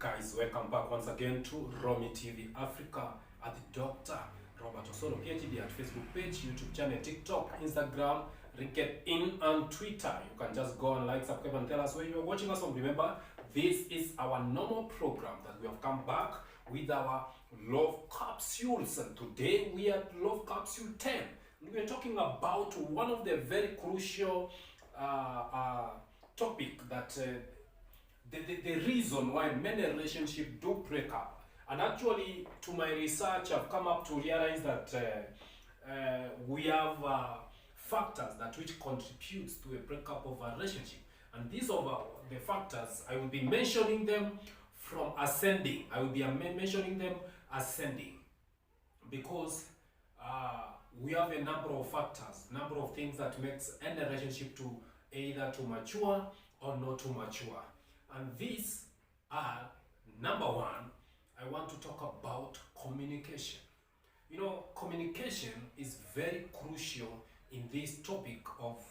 guys, welcome back once again to Romy TV Africa at the Dr. Robert Osoro PhD at Facebook page, YouTube channel, TikTok, Instagram, LinkedIn and Twitter. You can just go and like, subscribe and tell us where you are watching us from. Remember, this is our normal program that we have come back with our love capsules, and today we are at love capsule 10. We are talking about one of the very crucial topic that the reason why many relationships do break up. And actually, to my research, I've come up to realize that we have factors that which contributes to a breakup of a relationship. And these are the factors, I will be mentioning them from ascending. I will be mentioning them ascending because we have a number of factors, number of things that makes any relationship to either to mature or not to mature. And these are, number one, I want to talk about communication. You know, communication is very crucial in this topic of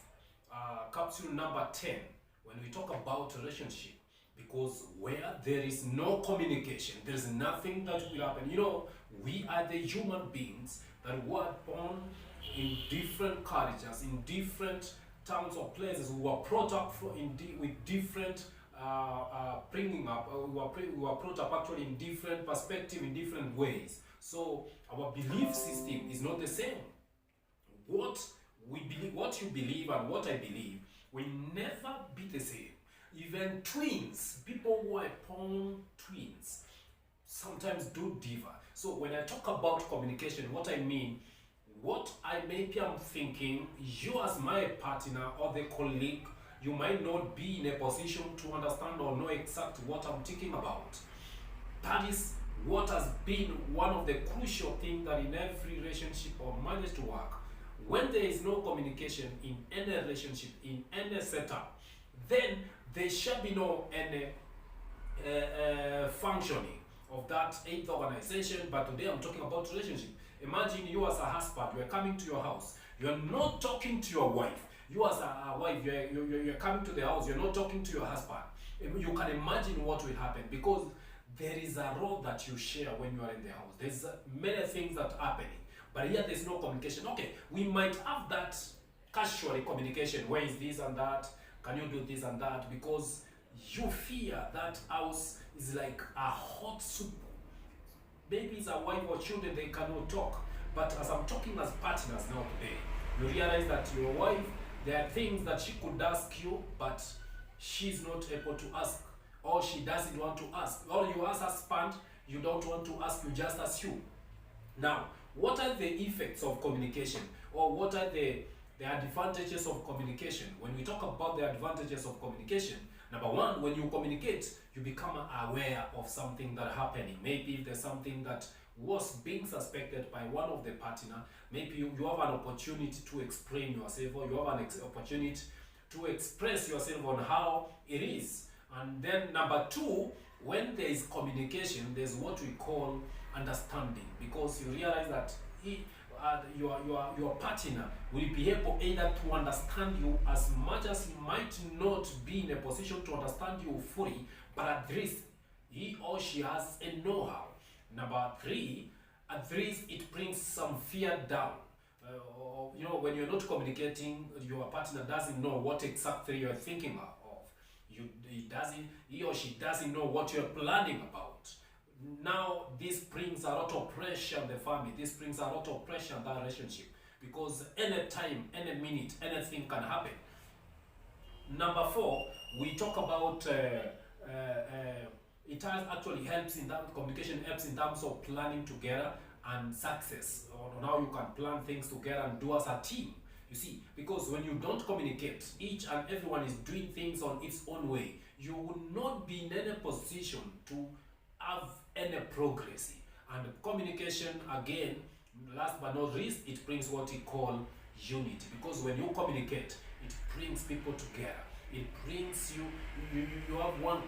capsule number 10 when we talk about relationship, because where there is no communication, there is nothing that will happen. You know, we are the human beings that were born in different cultures, in different towns or places. We were brought up with different bringing up. We were brought up actually in different perspective, in different ways. So our belief system is not the same. What we believe, what you believe, and what I believe will never be the same. Even twins, people who are born twins, sometimes do differ. So when I talk about communication, what I mean, what I maybe am thinking, you as my partner or the colleague, you might not be in a position to understand or know exactly what I'm talking about. That is what has been one of the crucial things that in every relationship or marriage to work, when there is no communication in any relationship, in any setup, then there shall be no any functioning of that eighth organization. But today I'm talking about relationship. Imagine you as a husband, you are coming to your house, you are not talking to your wife. You as a wife, you're coming to the house, you're not talking to your husband. You can imagine what will happen, because there is a role that you share when you are in the house. There's many things that are happening, but here there's no communication. Okay, we might have that casual communication. Where is this and that? Can you do this and that? Because you fear that house is like a hot soup. Maybe it's a wife or children, they cannot talk. But as I'm talking as partners now today, you realize that your wife, there are things that she could ask you, but she's not able to ask, or she doesn't want to ask. Or you ask husband, you don't want to ask, you just assume. Now, what are the effects of communication? Or what are the advantages of communication? When we talk about the advantages of communication, number one, when you communicate, you become aware of something that happening. Maybe if there's something that was being suspected by one of the partner, maybe you have an opportunity to explain yourself, or you have an opportunity to express yourself on how it is. And then number two, when there is communication, there's what we call understanding, because you realize that your partner will be able either to understand you as much as he might not be in a position to understand you fully, but at least he or she has a know-how. Number three, at least it brings some fear down. You know, when you're not communicating, your partner doesn't know what exactly you're thinking of. He or she doesn't know what you're planning about. Now, this brings a lot of pressure on the family. This brings a lot of pressure on that relationship, because any time, any minute, anything can happen. Number four, we talk about it actually helps in that communication, helps in terms of planning together and success, or how you can plan things together and do as a team. You see, because when you don't communicate, each and everyone is doing things on its own way, you will not be in any position to have any progress. And communication, again, last but not least, it brings what we call unity, because when you communicate, it brings people together. It brings you have one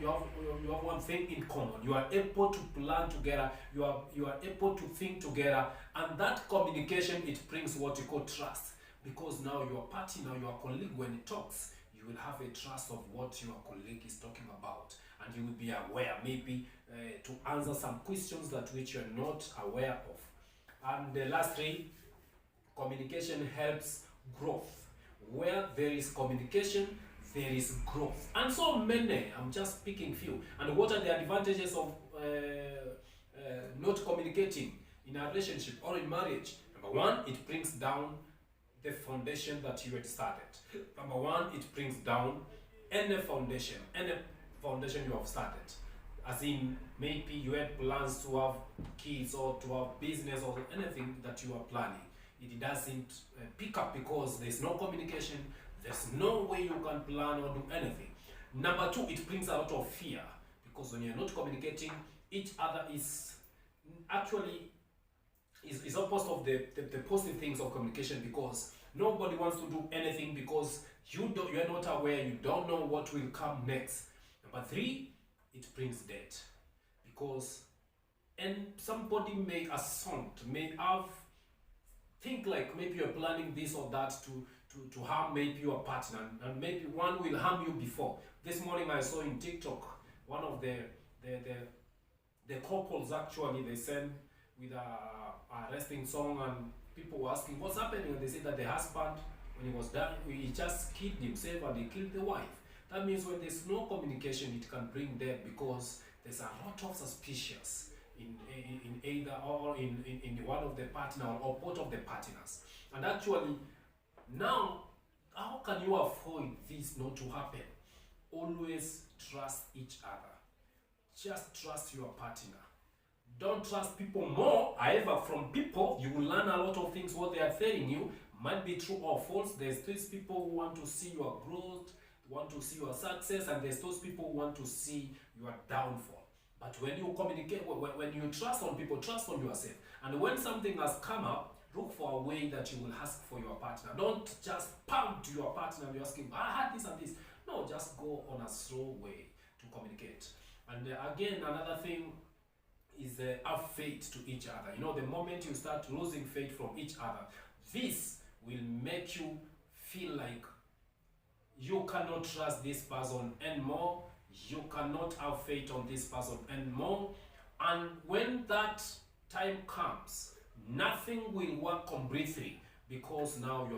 you have one thing in common. You are able to plan together. You are able to think together, and that communication, it brings what you call trust, because now your partner, your colleague, when he talks, you will have a trust of what your colleague is talking about, and and you will be aware, maybe to answer some questions that which you're not aware of. And lastly, communication helps growth. Where there is communication, there is growth. And so many, I'm just picking few. And what are the advantages of not communicating in a relationship or in marriage? Number one, it brings down the foundation that you had started. Number one, it brings down any foundation you have started. As in, maybe you had plans to have kids or to have business or anything that you are planning. It doesn't pick up because there's no communication, there's no way you can plan or do anything. Number two, it brings a lot of fear because when you're not communicating, each other is actually is opposite of the positive things of communication, because nobody wants to do anything because you're not aware, you don't know what will come next. Number three, it brings debt because somebody may think like maybe you're planning this or that to harm maybe your partner, and maybe one will harm you before. This morning I saw in TikTok one of the couples, actually they sent with a resting song, and people were asking what's happening, and they said that the husband, when he was done, he just killed himself and he killed the wife. That means when there's no communication, it can bring death because there's a lot of suspicious in either or in one of the partner or both of the partners. And actually, now, how can you avoid this not to happen? Always trust each other. Just trust your partner. Don't trust people more. However, from people, you will learn a lot of things. What they are telling you might be true or false. There's these people who want to see your growth, want to see your success, and there's those people who want to see your downfall. But when you communicate, when you trust on people, trust on yourself. And when something has come up, look for a way that you will ask for your partner. Don't just pound to your partner and you ask him, I had this and this. No, just go on a slow way to communicate. And again, another thing is have faith to each other. You know, the moment you start losing faith from each other, this will make you feel like you cannot trust this person anymore. You cannot have faith on this person anymore. And when that time comes, nothing will work completely because now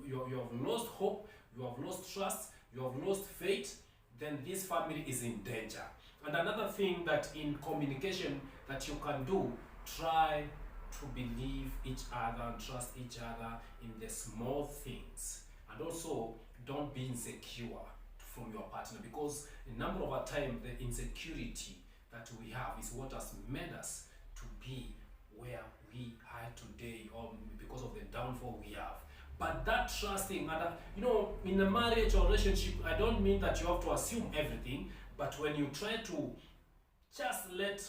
you have lost hope, you have lost trust, you have lost faith. Then this family is in danger. And another thing that in communication that you can do, try to believe each other and trust each other in the small things. And also, don't be insecure from your partner, because a number of times the insecurity that we have is what has made us to be where we are today, or because of the downfall we have. But that trusting, you know, in a marriage or relationship, I don't mean that you have to assume everything, but when you try to just let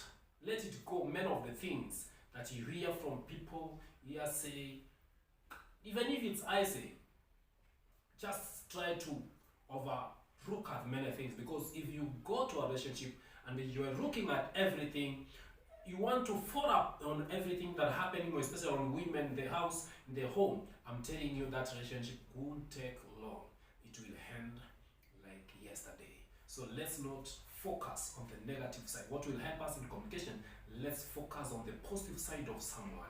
it go, many of the things that you hear from people, say, even if it's I say, just try to overlook at many things, because if you go to a relationship and you are looking at everything, you want to follow up on everything that happening, especially on women in the house, in the home. I'm telling you that relationship won't take long. It will end like yesterday. So let's not focus on the negative side. What will help us in communication? Let's focus on the positive side of someone.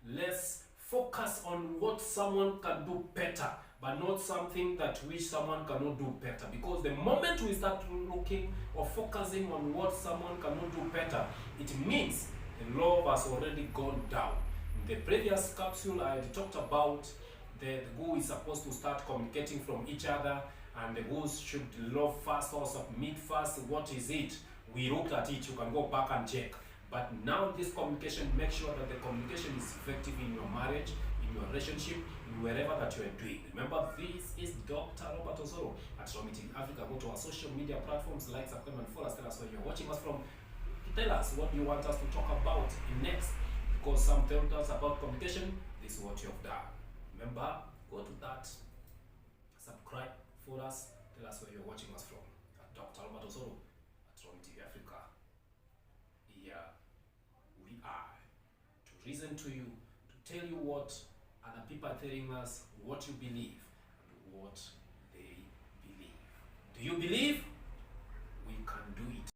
Let's focus on what someone can do better, but not something that which someone cannot do better. Because the moment we start looking or focusing on what someone cannot do better, it means the love has already gone down. In the previous capsule, I had talked about who is supposed to start communicating from each other, and who should love first or submit first. What is it? We looked at it. You can go back and check. But now this communication, make sure that the communication is effective in your marriage, in your relationship, in wherever that you are doing. Remember, this is Dr. Robert Osoro at Romiti Africa. Go to our social media platforms, like, subscribe, and follow us. Tell us where you're watching us from. Tell us what you want us to talk about next, because some told us about communication. This is what you have done. Remember, go to that, subscribe for us, tell us where you're watching us from. At Dr. Robert Osoro at Romiti Africa. Here we are to reason to you, to tell you what other people are telling us, what you believe, and what they believe. Do you believe?